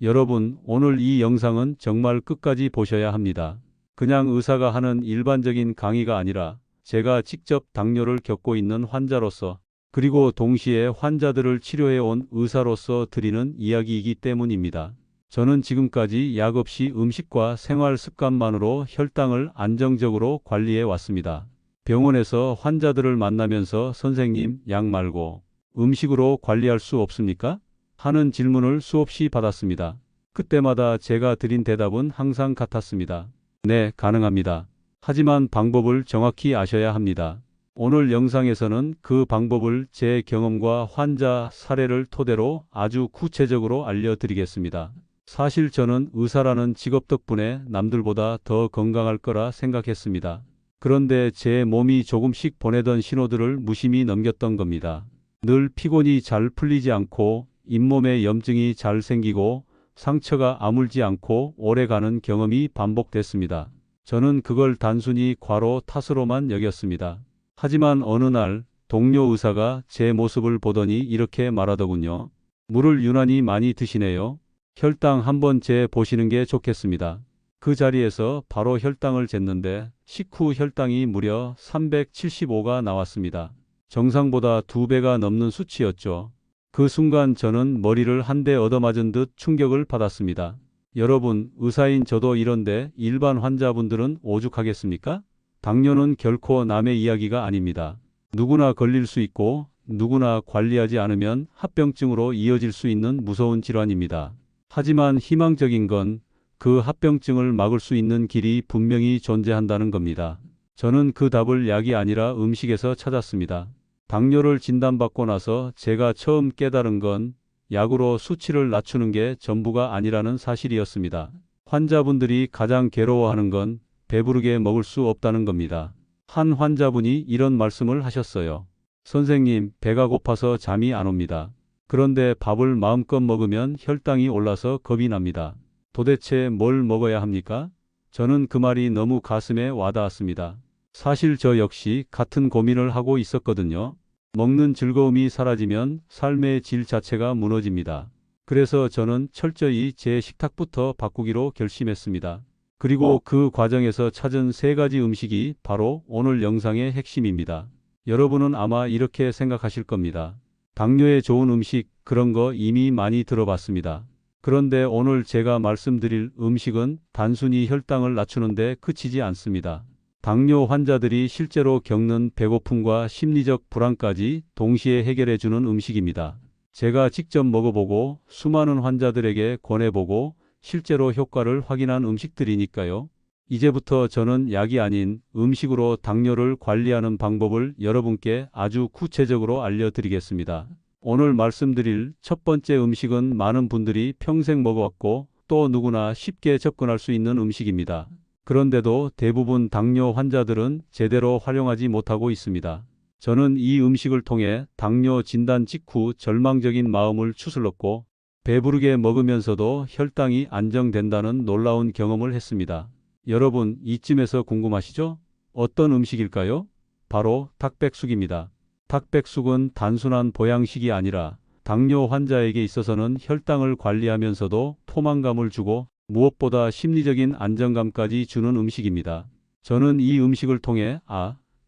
여러분, 오늘 이 영상은 정말 끝까지 보셔야 합니다. 그냥 의사가 하는 일반적인 강의가 아니라 제가 직접 당뇨를 겪고 있는 환자로서 그리고 동시에 환자들을 치료해 온 의사로서 드리는 이야기이기 때문입니다. 저는 지금까지 약 없이 음식과 생활 습관만으로 혈당을 안정적으로 관리해 왔습니다. 병원에서 환자들을 만나면서 선생님, 약 말고 음식으로 관리할 수 없습니까? 하는 질문을 수없이 받았습니다. 그때마다 제가 드린 대답은 항상 같았습니다. 네, 가능합니다. 하지만 방법을 정확히 아셔야 합니다. 오늘 영상에서는 그 방법을 제 경험과 환자 사례를 토대로 아주 구체적으로 알려드리겠습니다. 사실 저는 의사라는 직업 덕분에 남들보다 더 건강할 거라 생각했습니다. 그런데 제 몸이 조금씩 보내던 신호들을 무심히 넘겼던 겁니다. 늘 피곤이 잘 풀리지 않고 잇몸에 염증이 잘 생기고 상처가 아물지 않고 오래가는 경험이 반복됐습니다. 저는 그걸 단순히 과로 탓으로만 여겼습니다. 하지만 어느 날 동료 의사가 제 모습을 보더니 이렇게 말하더군요. 물을 유난히 많이 드시네요. 혈당 한번 재 보시는 게 좋겠습니다. 그 자리에서 바로 혈당을 쟀는데 식후 혈당이 무려 375가 나왔습니다. 정상보다 2배가 넘는 수치였죠. 그 순간 저는 머리를 한 대 얻어맞은 듯 충격을 받았습니다. 여러분, 의사인 저도 이런데 일반 환자분들은 오죽하겠습니까? 당뇨는 결코 남의 이야기가 아닙니다. 누구나 걸릴 수 있고 누구나 관리하지 않으면 합병증으로 이어질 수 있는 무서운 질환입니다. 하지만 희망적인 건 그 합병증을 막을 수 있는 길이 분명히 존재한다는 겁니다. 저는 그 답을 약이 아니라 음식에서 찾았습니다. 당뇨를 진단받고 나서 제가 처음 깨달은 건 약으로 수치를 낮추는 게 전부가 아니라는 사실이었습니다. 환자분들이 가장 괴로워하는 건 배부르게 먹을 수 없다는 겁니다. 한 환자분이 이런 말씀을 하셨어요. 선생님, 배가 고파서 잠이 안 옵니다. 그런데 밥을 마음껏 먹으면 혈당이 올라서 겁이 납니다. 도대체 뭘 먹어야 합니까? 저는 그 말이 너무 가슴에 와닿았습니다. 사실 저 역시 같은 고민을 하고 있었거든요. 먹는 즐거움이 사라지면 삶의 질 자체가 무너집니다. 그래서 저는 철저히 제 식탁부터 바꾸기로 결심했습니다. 그리고 그 과정에서 찾은 3가지 음식이 바로 오늘 영상의 핵심입니다. 여러분은 아마 이렇게 생각하실 겁니다. 당뇨에 좋은 음식, 그런 거 이미 많이 들어봤습니다. 그런데 오늘 제가 말씀드릴 음식은 단순히 혈당을 낮추는데 그치지 않습니다. 당뇨 환자들이 실제로 겪는 배고픔과 심리적 불안까지 동시에 해결해주는 음식입니다. 제가 직접 먹어보고 수많은 환자들에게 권해보고 실제로 효과를 확인한 음식들이니까요. 이제부터 저는 약이 아닌 음식으로 당뇨를 관리하는 방법을 여러분께 아주 구체적으로 알려드리겠습니다. 오늘 말씀드릴 첫 번째 음식은 많은 분들이 평생 먹어왔고 또 누구나 쉽게 접근할 수 있는 음식입니다. 그런데도 대부분 당뇨 환자들은 제대로 활용하지 못하고 있습니다. 저는 이 음식을 통해 당뇨 진단 직후 절망적인 마음을 추슬렀고 배부르게 먹으면서도 혈당이 안정된다는 놀라운 경험을 했습니다. 여러분, 이쯤에서 궁금하시죠? 어떤 음식일까요? 바로 닭백숙입니다. 닭백숙은 단순한 보양식이 아니라 당뇨 환자에게 있어서는 혈당을 관리하면서도 포만감을 주고 무엇보다 심리적인 안정감까지 주는 음식입니다. 저는 이 음식을 통해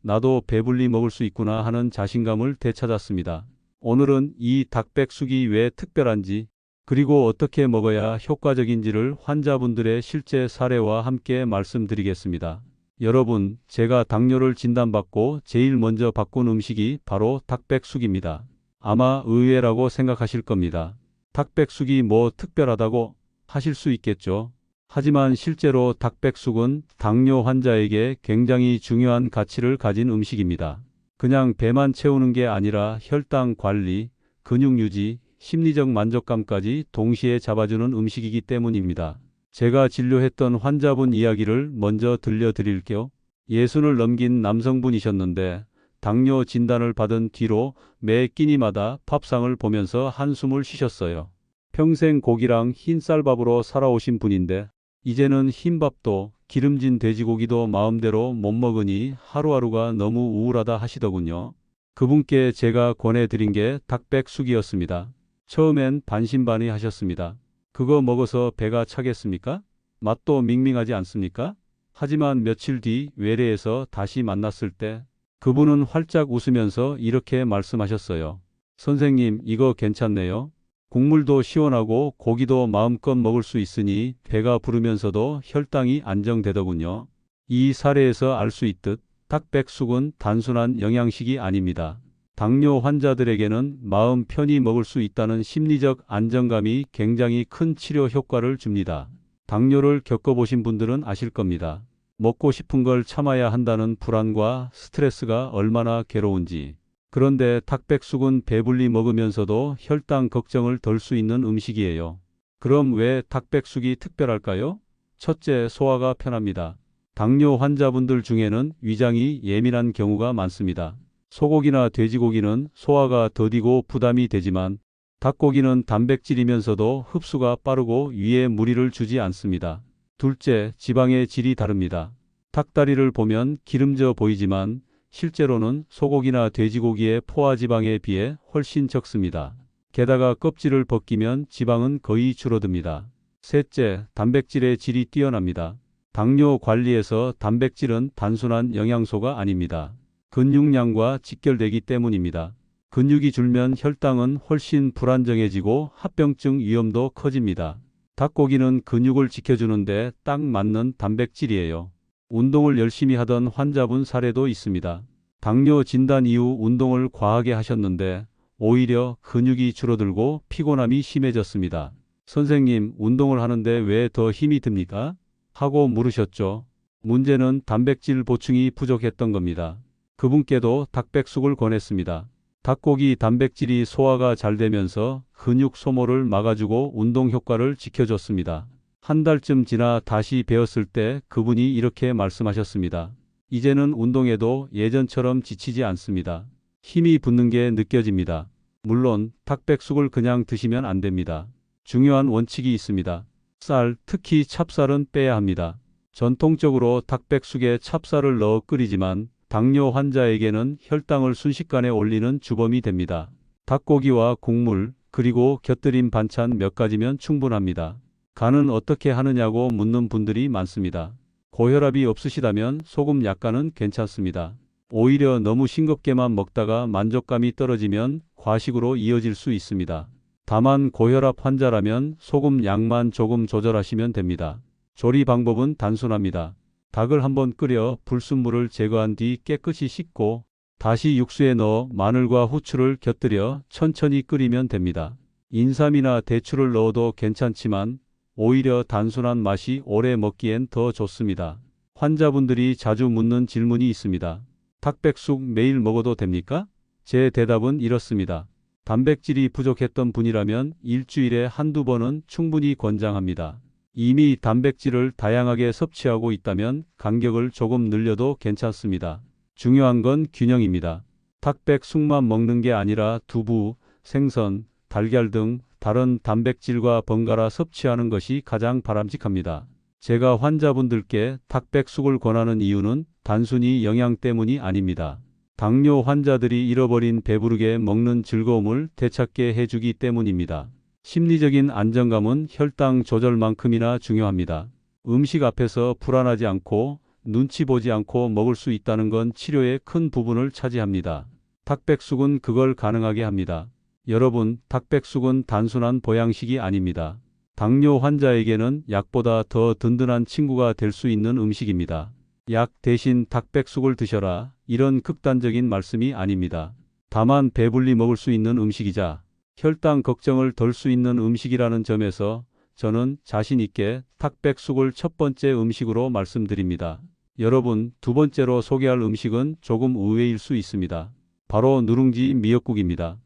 나도 배불리 먹을 수 있구나 하는 자신감을 되찾았습니다. 오늘은 이 닭백숙이 왜 특별한지 그리고 어떻게 먹어야 효과적인지를 환자분들의 실제 사례와 함께 말씀드리겠습니다. 여러분, 제가 당뇨를 진단받고 제일 먼저 바꾼 음식이 바로 닭백숙입니다. 아마 의외라고 생각하실 겁니다. 닭백숙이 뭐 특별하다고 하실 수 있겠죠. 하지만 실제로 닭백숙은 당뇨 환자에게 굉장히 중요한 가치를 가진 음식입니다. 그냥 배만 채우는 게 아니라 혈당 관리, 근육 유지, 심리적 만족감까지 동시에 잡아주는 음식이기 때문입니다. 제가 진료했던 환자분 이야기를 먼저 들려드릴게요. 60을 넘긴 남성분이셨는데 당뇨 진단을 받은 뒤로 매 끼니마다 밥상을 보면서 한숨을 쉬셨어요. 평생 고기랑 흰쌀밥으로 살아오신 분인데 이제는 흰밥도 기름진 돼지고기도 마음대로 못 먹으니 하루하루가 너무 우울하다 하시더군요. 그분께 제가 권해드린 게 닭백숙이었습니다. 처음엔 반신반의 하셨습니다. 그거 먹어서 배가 차겠습니까? 맛도 밍밍하지 않습니까? 하지만 며칠 뒤 외래에서 다시 만났을 때 그분은 활짝 웃으면서 이렇게 말씀하셨어요. 선생님, 이거 괜찮네요. 국물도 시원하고 고기도 마음껏 먹을 수 있으니 배가 부르면서도 혈당이 안정되더군요. 이 사례에서 알 수 있듯 닭백숙은 단순한 영양식이 아닙니다. 당뇨 환자들에게는 마음 편히 먹을 수 있다는 심리적 안정감이 굉장히 큰 치료 효과를 줍니다. 당뇨를 겪어보신 분들은 아실 겁니다. 먹고 싶은 걸 참아야 한다는 불안과 스트레스가 얼마나 괴로운지. 그런데 닭백숙은 배불리 먹으면서도 혈당 걱정을 덜 수 있는 음식이에요. 그럼 왜 닭백숙이 특별할까요? 첫째, 소화가 편합니다. 당뇨 환자분들 중에는 위장이 예민한 경우가 많습니다. 소고기나 돼지고기는 소화가 더디고 부담이 되지만 닭고기는 단백질이면서도 흡수가 빠르고 위에 무리를 주지 않습니다. 둘째, 지방의 질이 다릅니다. 닭다리를 보면 기름져 보이지만 실제로는 소고기나 돼지고기의 포화지방에 비해 훨씬 적습니다. 게다가 껍질을 벗기면 지방은 거의 줄어듭니다. 셋째, 단백질의 질이 뛰어납니다. 당뇨 관리에서 단백질은 단순한 영양소가 아닙니다. 근육량과 직결되기 때문입니다. 근육이 줄면 혈당은 훨씬 불안정해지고 합병증 위험도 커집니다. 닭고기는 근육을 지켜주는데 딱 맞는 단백질이에요. 운동을 열심히 하던 환자분 사례도 있습니다. 당뇨 진단 이후 운동을 과하게 하셨는데 오히려 근육이 줄어들고 피곤함이 심해졌습니다. 선생님, 운동을 하는데 왜 더 힘이 듭니까? 하고 물으셨죠. 문제는 단백질 보충이 부족했던 겁니다. 그분께도 닭백숙을 권했습니다. 닭고기 단백질이 소화가 잘 되면서 근육 소모를 막아주고 운동 효과를 지켜줬습니다. 한 달쯤 지나 다시 배웠을 때 그분이 이렇게 말씀하셨습니다. 이제는 운동에도 예전처럼 지치지 않습니다. 힘이 붙는 게 느껴집니다. 물론 닭백숙을 그냥 드시면 안 됩니다. 중요한 원칙이 있습니다. 쌀, 특히 찹쌀은 빼야 합니다. 전통적으로 닭백숙에 찹쌀을 넣어 끓이지만 당뇨 환자에게는 혈당을 순식간에 올리는 주범이 됩니다. 닭고기와 국물, 그리고 곁들인 반찬 몇 가지면 충분합니다. 간은 어떻게 하느냐고 묻는 분들이 많습니다. 고혈압이 없으시다면 소금 약간은 괜찮습니다. 오히려 너무 싱겁게만 먹다가 만족감이 떨어지면 과식으로 이어질 수 있습니다. 다만 고혈압 환자라면 소금 양만 조금 조절하시면 됩니다. 조리 방법은 단순합니다. 닭을 한번 끓여 불순물을 제거한 뒤 깨끗이 씻고 다시 육수에 넣어 마늘과 후추를 곁들여 천천히 끓이면 됩니다. 인삼이나 대추를 넣어도 괜찮지만 오히려 단순한 맛이 오래 먹기엔 더 좋습니다. 환자분들이 자주 묻는 질문이 있습니다. 닭백숙 매일 먹어도 됩니까? 제 대답은 이렇습니다. 단백질이 부족했던 분이라면 일주일에 한두 번은 충분히 권장합니다. 이미 단백질을 다양하게 섭취하고 있다면 간격을 조금 늘려도 괜찮습니다. 중요한 건 균형입니다. 닭백숙만 먹는 게 아니라 두부, 생선, 달걀 등 다른 단백질과 번갈아 섭취하는 것이 가장 바람직합니다. 제가 환자분들께 닭백숙을 권하는 이유는 단순히 영양 때문이 아닙니다. 당뇨 환자들이 잃어버린 배부르게 먹는 즐거움을 되찾게 해주기 때문입니다. 심리적인 안정감은 혈당 조절만큼이나 중요합니다. 음식 앞에서 불안하지 않고 눈치 보지 않고 먹을 수 있다는 건 치료의 큰 부분을 차지합니다. 닭백숙은 그걸 가능하게 합니다. 여러분, 닭백숙은 단순한 보양식이 아닙니다. 당뇨 환자에게는 약보다 더 든든한 친구가 될 수 있는 음식입니다. 약 대신 닭백숙을 드셔라, 이런 극단적인 말씀이 아닙니다. 다만 배불리 먹을 수 있는 음식이자 혈당 걱정을 덜 수 있는 음식이라는 점에서 저는 자신 있게 닭백숙을 첫 번째 음식으로 말씀드립니다. 여러분, 두 번째로 소개할 음식은 조금 의외일 수 있습니다. 바로 누룽지 미역국입니다.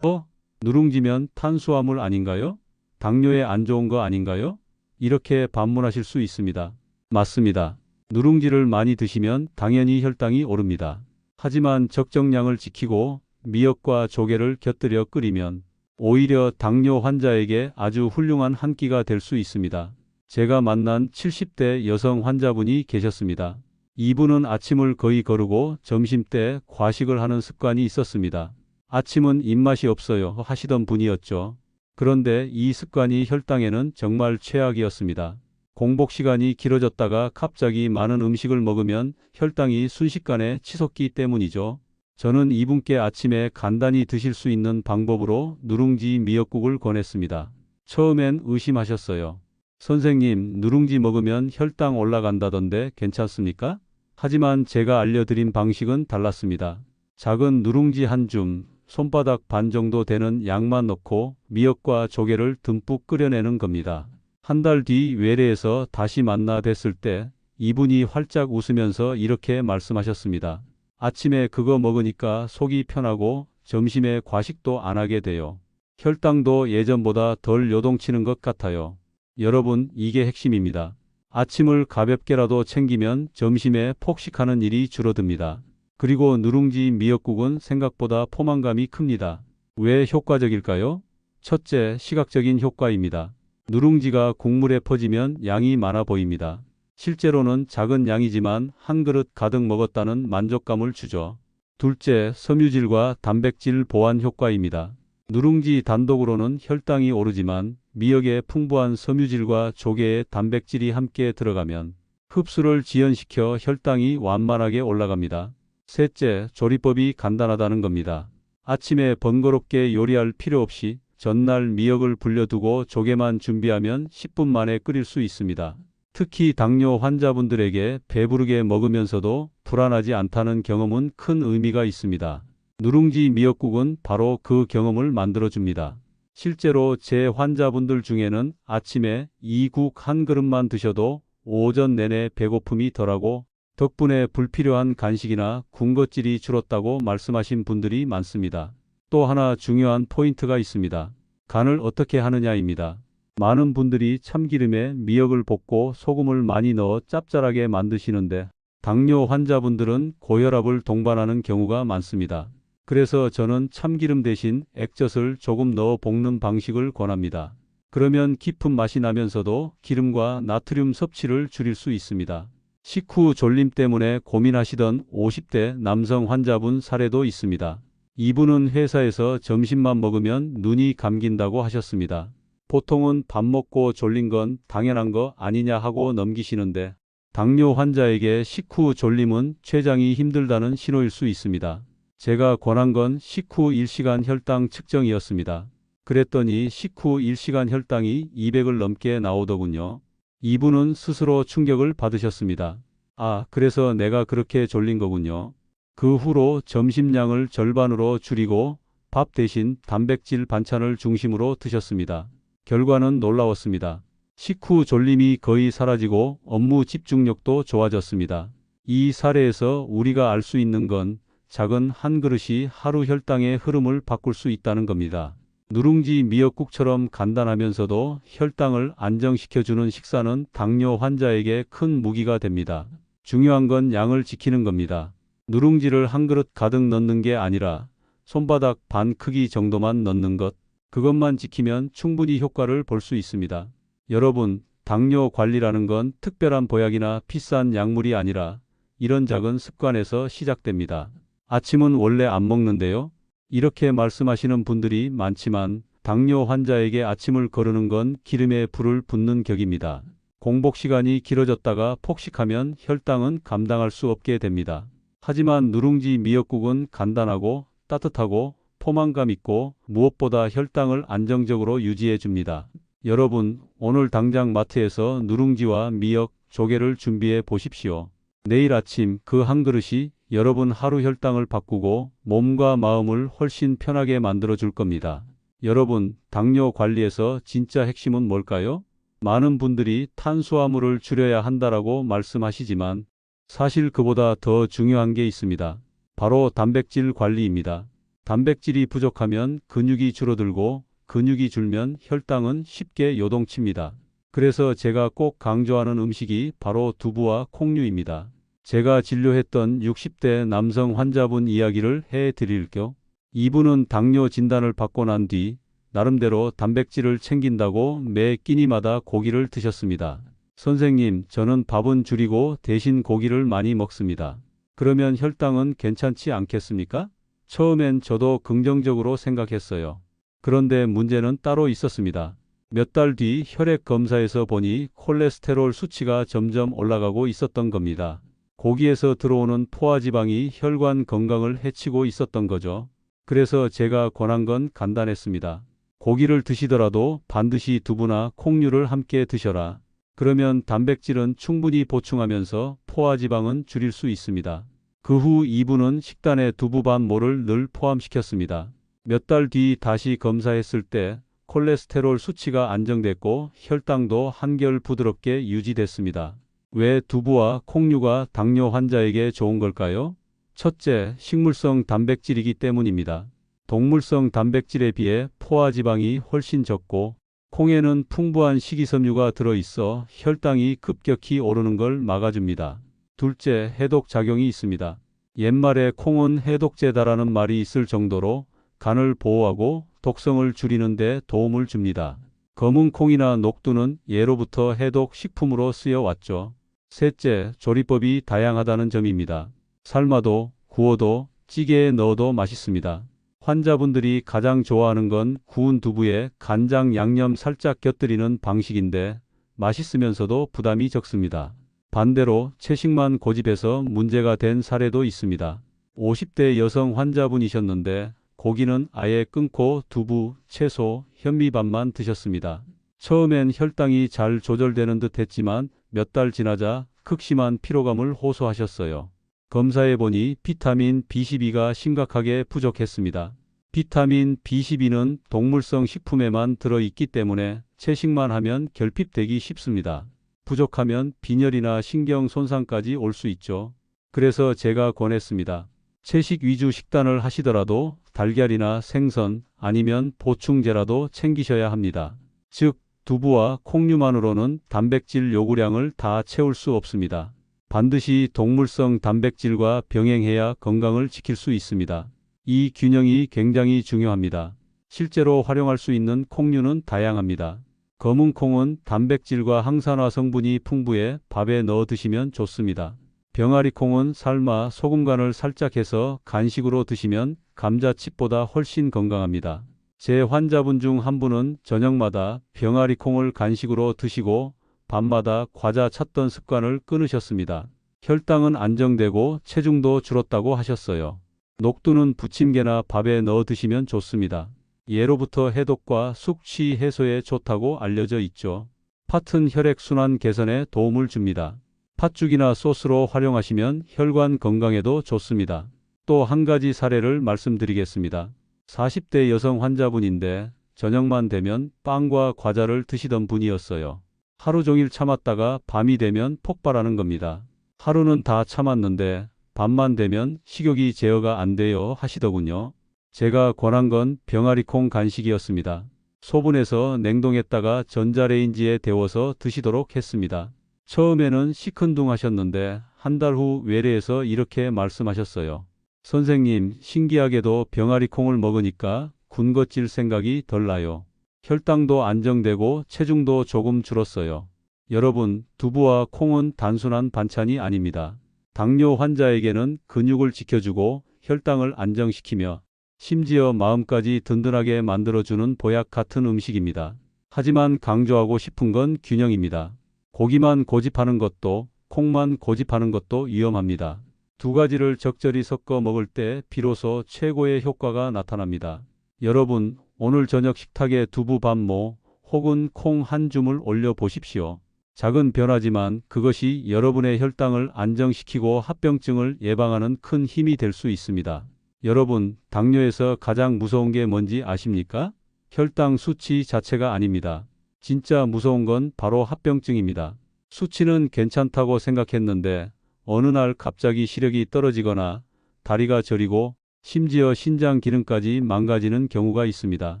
누룽지면 탄수화물 아닌가요? 당뇨에 안 좋은 거 아닌가요? 이렇게 반문하실 수 있습니다. 맞습니다. 누룽지를 많이 드시면 당연히 혈당이 오릅니다. 하지만 적정량을 지키고 미역과 조개를 곁들여 끓이면 오히려 당뇨 환자에게 아주 훌륭한 한 끼가 될 수 있습니다. 제가 만난 70대 여성 환자분이 계셨습니다. 이분은 아침을 거의 거르고 점심때 과식을 하는 습관이 있었습니다. 아침은 입맛이 없어요 하시던 분이었죠. 그런데 이 습관이 혈당에는 정말 최악이었습니다. 공복 시간이 길어졌다가 갑자기 많은 음식을 먹으면 혈당이 순식간에 치솟기 때문이죠. 저는 이분께 아침에 간단히 드실 수 있는 방법으로 누룽지 미역국을 권했습니다. 처음엔 의심하셨어요. 선생님, 누룽지 먹으면 혈당 올라간다던데 괜찮습니까? 하지만 제가 알려드린 방식은 달랐습니다. 작은 누룽지 한 줌, 손바닥 반 정도 되는 양만 넣고 미역과 조개를 듬뿍 끓여내는 겁니다. 한 달 뒤 외래에서 다시 만나 뵀을 때 이분이 활짝 웃으면서 이렇게 말씀하셨습니다. 아침에 그거 먹으니까 속이 편하고 점심에 과식도 안 하게 돼요. 혈당도 예전보다 덜 요동치는 것 같아요. 여러분, 이게 핵심입니다. 아침을 가볍게라도 챙기면 점심에 폭식하는 일이 줄어듭니다. 그리고 누룽지 미역국은 생각보다 포만감이 큽니다. 왜 효과적일까요? 첫째, 시각적인 효과입니다. 누룽지가 국물에 퍼지면 양이 많아 보입니다. 실제로는 작은 양이지만 한 그릇 가득 먹었다는 만족감을 주죠. 둘째, 섬유질과 단백질 보완 효과입니다. 누룽지 단독으로는 혈당이 오르지만 미역의 풍부한 섬유질과 조개의 단백질이 함께 들어가면 흡수를 지연시켜 혈당이 완만하게 올라갑니다. 셋째, 조리법이 간단하다는 겁니다. 아침에 번거롭게 요리할 필요 없이 전날 미역을 불려두고 조개만 준비하면 10분 만에 끓일 수 있습니다. 특히 당뇨 환자분들에게 배부르게 먹으면서도 불안하지 않다는 경험은 큰 의미가 있습니다. 누룽지 미역국은 바로 그 경험을 만들어줍니다. 실제로 제 환자분들 중에는 아침에 이 국 한 그릇만 드셔도 오전 내내 배고픔이 덜하고 덕분에 불필요한 간식이나 군것질이 줄었다고 말씀하신 분들이 많습니다. 또 하나 중요한 포인트가 있습니다. 간을 어떻게 하느냐입니다. 많은 분들이 참기름에 미역을 볶고 소금을 많이 넣어 짭짤하게 만드시는데 당뇨 환자분들은 고혈압을 동반하는 경우가 많습니다. 그래서 저는 참기름 대신 액젓을 조금 넣어 볶는 방식을 권합니다. 그러면 깊은 맛이 나면서도 기름과 나트륨 섭취를 줄일 수 있습니다. 식후 졸림 때문에 고민하시던 50대 남성 환자분 사례도 있습니다. 이분은 회사에서 점심만 먹으면 눈이 감긴다고 하셨습니다. 보통은 밥 먹고 졸린 건 당연한 거 아니냐 하고 넘기시는데 당뇨 환자에게 식후 졸림은 췌장이 힘들다는 신호일 수 있습니다. 제가 권한 건 식후 1시간 혈당 측정이었습니다. 그랬더니 식후 1시간 혈당이 200을 넘게 나오더군요. 이분은 스스로 충격을 받으셨습니다. 아, 그래서 내가 그렇게 졸린 거군요. 그 후로 점심량을 절반으로 줄이고 밥 대신 단백질 반찬을 중심으로 드셨습니다. 결과는 놀라웠습니다. 식후 졸림이 거의 사라지고 업무 집중력도 좋아졌습니다. 이 사례에서 우리가 알 수 있는 건 작은 한 그릇이 하루 혈당의 흐름을 바꿀 수 있다는 겁니다. 누룽지 미역국처럼 간단하면서도 혈당을 안정시켜주는 식사는 당뇨 환자에게 큰 무기가 됩니다. 중요한 건 양을 지키는 겁니다. 누룽지를 한 그릇 가득 넣는 게 아니라 손바닥 반 크기 정도만 넣는 것. 그것만 지키면 충분히 효과를 볼 수 있습니다. 여러분, 당뇨 관리라는 건 특별한 보약이나 비싼 약물이 아니라 이런 작은 습관에서 시작됩니다. 아침은 원래 안 먹는데요. 이렇게 말씀하시는 분들이 많지만 당뇨 환자에게 아침을 거르는 건 기름에 불을 붓는 격입니다. 공복 시간이 길어졌다가 폭식하면 혈당은 감당할 수 없게 됩니다. 하지만 누룽지 미역국은 간단하고 따뜻하고 포만감 있고 무엇보다 혈당을 안정적으로 유지해 줍니다. 여러분, 오늘 당장 마트에서 누룽지와 미역, 조개를 준비해 보십시오. 내일 아침 그 한 그릇이 여러분 하루 혈당을 바꾸고 몸과 마음을 훨씬 편하게 만들어 줄 겁니다. 여러분, 당뇨 관리에서 진짜 핵심은 뭘까요? 많은 분들이 탄수화물을 줄여야 한다라고 말씀하시지만 사실 그보다 더 중요한 게 있습니다. 바로 단백질 관리입니다. 단백질이 부족하면 근육이 줄어들고 근육이 줄면 혈당은 쉽게 요동칩니다. 그래서 제가 꼭 강조하는 음식이 바로 두부와 콩류입니다. 제가 진료했던 60대 남성 환자분 이야기를 해드릴게요. 이분은 당뇨 진단을 받고 난 뒤 나름대로 단백질을 챙긴다고 매 끼니마다 고기를 드셨습니다. 선생님, 저는 밥은 줄이고 대신 고기를 많이 먹습니다. 그러면 혈당은 괜찮지 않겠습니까? 처음엔 저도 긍정적으로 생각했어요. 그런데 문제는 따로 있었습니다. 몇 달 뒤 혈액 검사에서 보니 콜레스테롤 수치가 점점 올라가고 있었던 겁니다. 고기에서 들어오는 포화지방이 혈관 건강을 해치고 있었던 거죠. 그래서 제가 권한 건 간단했습니다. 고기를 드시더라도 반드시 두부나 콩류를 함께 드셔라. 그러면 단백질은 충분히 보충하면서 포화지방은 줄일 수 있습니다. 그 후 2부는 식단에 두부 반 모를 늘 포함시켰습니다. 몇 달 뒤 다시 검사했을 때 콜레스테롤 수치가 안정됐고 혈당도 한결 부드럽게 유지됐습니다. 왜 두부와 콩류가 당뇨 환자에게 좋은 걸까요? 첫째, 식물성 단백질이기 때문입니다. 동물성 단백질에 비해 포화지방이 훨씬 적고 콩에는 풍부한 식이섬유가 들어있어 혈당이 급격히 오르는 걸 막아줍니다. 둘째, 해독 작용이 있습니다. 옛말에 콩은 해독제다라는 말이 있을 정도로 간을 보호하고 독성을 줄이는 데 도움을 줍니다. 검은 콩이나 녹두는 예로부터 해독 식품으로 쓰여왔죠. 셋째, 조리법이 다양하다는 점입니다. 삶아도 구워도 찌개에 넣어도 맛있습니다. 환자분들이 가장 좋아하는 건 구운 두부에 간장 양념 살짝 곁들이는 방식인데 맛있으면서도 부담이 적습니다. 반대로 채식만 고집해서 문제가 된 사례도 있습니다. 50대 여성 환자분이셨는데 고기는 아예 끊고 두부, 채소, 현미밥만 드셨습니다. 처음엔 혈당이 잘 조절되는 듯 했지만 몇 달 지나자 극심한 피로감을 호소하셨어요. 검사해보니 비타민 B12가 심각하게 부족했습니다. 비타민 B12는 동물성 식품에만 들어있기 때문에 채식만 하면 결핍되기 쉽습니다. 부족하면 빈혈이나 신경 손상까지 올 수 있죠. 그래서 제가 권했습니다. 채식 위주 식단을 하시더라도 달걀이나 생선 아니면 보충제라도 챙기셔야 합니다. 즉, 두부와 콩류만으로는 단백질 요구량을 다 채울 수 없습니다. 반드시 동물성 단백질과 병행해야 건강을 지킬 수 있습니다. 이 균형이 굉장히 중요합니다. 실제로 활용할 수 있는 콩류는 다양합니다. 검은 콩은 단백질과 항산화 성분이 풍부해 밥에 넣어 드시면 좋습니다. 병아리 콩은 삶아 소금 간을 살짝 해서 간식으로 드시면 감자칩보다 훨씬 건강합니다. 제 환자분 중 한 분은 저녁마다 병아리 콩을 간식으로 드시고 밤마다 과자 찾던 습관을 끊으셨습니다. 혈당은 안정되고 체중도 줄었다고 하셨어요. 녹두는 부침개나 밥에 넣어 드시면 좋습니다. 예로부터 해독과 숙취 해소에 좋다고 알려져 있죠. 팥은 혈액순환 개선에 도움을 줍니다. 팥죽이나 소스로 활용하시면 혈관 건강에도 좋습니다. 또 한 가지 사례를 말씀드리겠습니다. 40대 여성 환자분인데 저녁만 되면 빵과 과자를 드시던 분이었어요. 하루 종일 참았다가 밤이 되면 폭발하는 겁니다. 하루는 다 참았는데 밤만 되면 식욕이 제어가 안 돼요 하시더군요. 제가 권한 건 병아리콩 간식이었습니다. 소분해서 냉동했다가 전자레인지에 데워서 드시도록 했습니다. 처음에는 시큰둥하셨는데 한 달 후 외래에서 이렇게 말씀하셨어요. 선생님, 신기하게도 병아리콩을 먹으니까 군것질 생각이 덜 나요. 혈당도 안정되고 체중도 조금 줄었어요. 여러분, 두부와 콩은 단순한 반찬이 아닙니다. 당뇨 환자에게는 근육을 지켜주고 혈당을 안정시키며 심지어 마음까지 든든하게 만들어주는 보약 같은 음식입니다. 하지만 강조하고 싶은 건 균형입니다. 고기만 고집하는 것도 콩만 고집하는 것도 위험합니다. 두 가지를 적절히 섞어 먹을 때 비로소 최고의 효과가 나타납니다. 여러분, 오늘 저녁 식탁에 두부 반모 혹은 콩 한 줌을 올려 보십시오. 작은 변화지만 그것이 여러분의 혈당을 안정시키고 합병증을 예방하는 큰 힘이 될 수 있습니다. 여러분, 당뇨에서 가장 무서운 게 뭔지 아십니까? 혈당 수치 자체가 아닙니다. 진짜 무서운 건 바로 합병증입니다. 수치는 괜찮다고 생각했는데 어느 날 갑자기 시력이 떨어지거나 다리가 저리고 심지어 신장 기능까지 망가지는 경우가 있습니다.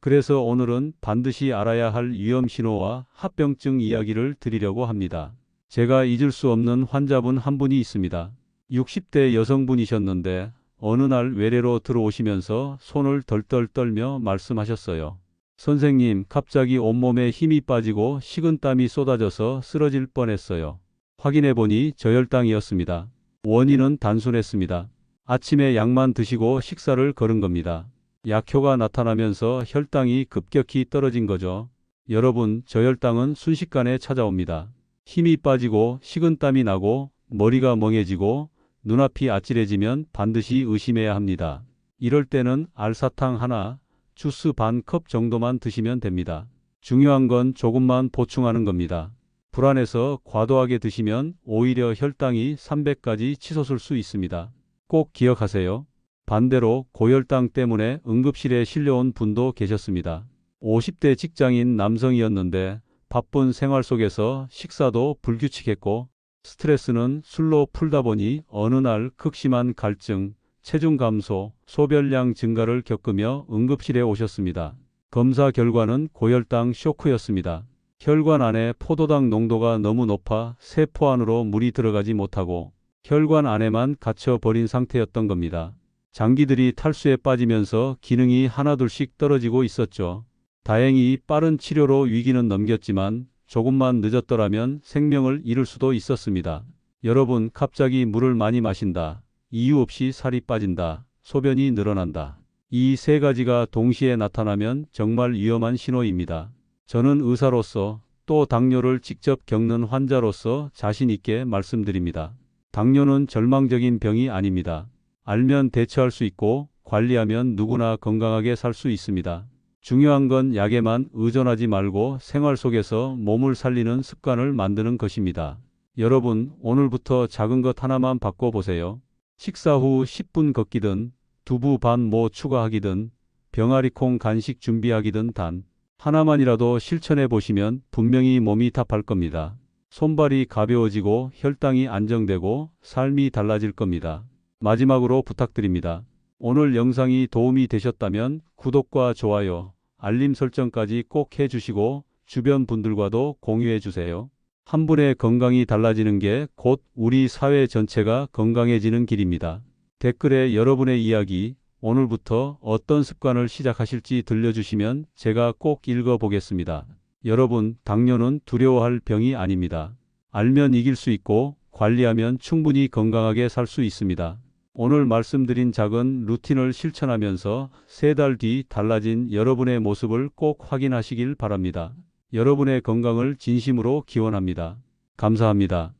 그래서 오늘은 반드시 알아야 할 위험 신호와 합병증 이야기를 드리려고 합니다. 제가 잊을 수 없는 환자분 한 분이 있습니다. 60대 여성분이셨는데 어느 날 외래로 들어오시면서 손을 덜덜 떨며 말씀하셨어요. 선생님, 갑자기 온몸에 힘이 빠지고 식은땀이 쏟아져서 쓰러질 뻔했어요. 확인해보니 저혈당이었습니다. 원인은 단순했습니다. 아침에 약만 드시고 식사를 거른 겁니다. 약효가 나타나면서 혈당이 급격히 떨어진 거죠. 여러분, 저혈당은 순식간에 찾아옵니다. 힘이 빠지고 식은땀이 나고 머리가 멍해지고 눈앞이 아찔해지면 반드시 의심해야 합니다. 이럴 때는 알사탕 하나, 주스 반 컵 정도만 드시면 됩니다. 중요한 건 조금만 보충하는 겁니다. 불안해서 과도하게 드시면 오히려 혈당이 300까지 치솟을 수 있습니다. 꼭 기억하세요. 반대로 고혈당 때문에 응급실에 실려온 분도 계셨습니다. 50대 직장인 남성이었는데 바쁜 생활 속에서 식사도 불규칙했고 스트레스는 술로 풀다 보니 어느 날 극심한 갈증, 체중 감소, 소변량 증가를 겪으며 응급실에 오셨습니다. 검사 결과는 고혈당 쇼크였습니다. 혈관 안에 포도당 농도가 너무 높아 세포 안으로 물이 들어가지 못하고 혈관 안에만 갇혀버린 상태였던 겁니다. 장기들이 탈수에 빠지면서 기능이 하나둘씩 떨어지고 있었죠. 다행히 빠른 치료로 위기는 넘겼지만 조금만 늦었더라면 생명을 잃을 수도 있었습니다. 여러분, 갑자기 물을 많이 마신다, 이유 없이 살이 빠진다, 소변이 늘어난다. 이 세 가지가 동시에 나타나면 정말 위험한 신호입니다. 저는 의사로서 또 당뇨를 직접 겪는 환자로서 자신 있게 말씀드립니다. 당뇨는 절망적인 병이 아닙니다. 알면 대처할 수 있고 관리하면 누구나 건강하게 살 수 있습니다. 중요한 건 약에만 의존하지 말고 생활 속에서 몸을 살리는 습관을 만드는 것입니다. 여러분, 오늘부터 작은 것 하나만 바꿔보세요. 식사 후 10분 걷기든, 두부 반 모 추가하기든, 병아리콩 간식 준비하기든 단 하나만이라도 실천해 보시면 분명히 몸이 답할 겁니다. 손발이 가벼워지고 혈당이 안정되고 삶이 달라질 겁니다. 마지막으로 부탁드립니다. 오늘 영상이 도움이 되셨다면 구독과 좋아요, 알림 설정까지 꼭 해주시고 주변 분들과도 공유해 주세요. 한 분의 건강이 달라지는 게 곧 우리 사회 전체가 건강해지는 길입니다. 댓글에 여러분의 이야기, 오늘부터 어떤 습관을 시작하실지 들려주시면 제가 꼭 읽어보겠습니다. 여러분, 당뇨는 두려워할 병이 아닙니다. 알면 이길 수 있고 관리하면 충분히 건강하게 살 수 있습니다. 오늘 말씀드린 작은 루틴을 실천하면서 3달 뒤 달라진 여러분의 모습을 꼭 확인하시길 바랍니다. 여러분의 건강을 진심으로 기원합니다. 감사합니다.